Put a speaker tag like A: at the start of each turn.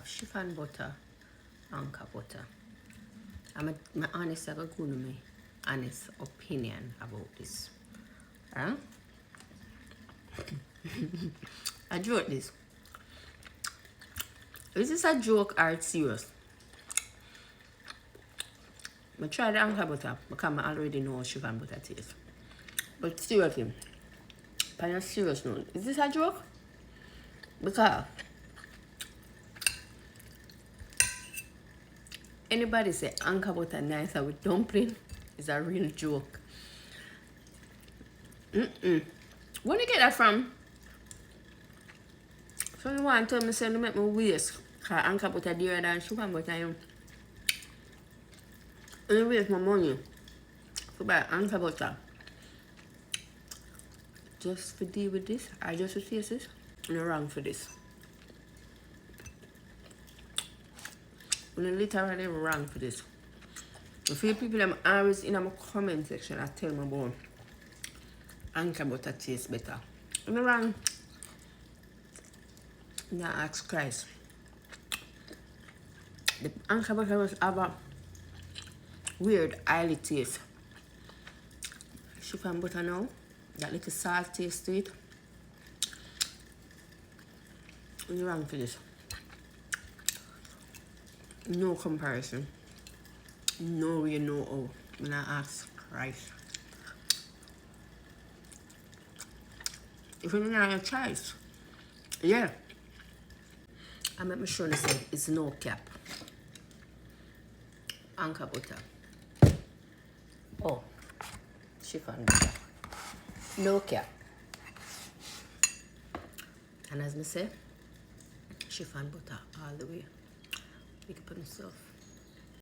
A: have chiffon butter, anchor butter. I'm honest, I'm going to my honest opinion about this. Huh? I joke this. Is this a joke or it's serious? I try the anchor butter because I already know how chiffon butter tastes. But seriously, on a serious note, is this a joke? Because anybody say anchor butter nicer with dumpling is a real joke. Where do you get that from? So you want to tell me say to make me waste because anchor butter dearer than chiffon butter, you know? And you waste my money to buy anchor butter just to deal with this, I just to taste this. You're wrong for this. You're literally wrong for this. A few people I'm always in my comment section I tell me about anchor butter tastes better. You're wrong. Now ask Christ. The anchor butter must have a weird oily taste. Chiffon butter now, that little salt taste to it. You're wrong for this. No comparison. No way, no how. When I ask Christ. If you don't have a choice, yeah. I make me sure to say it's no cap. Anchor butter. Oh, chiffon butter. No cap. And as me say, chiffon butter all the way. Make it for myself.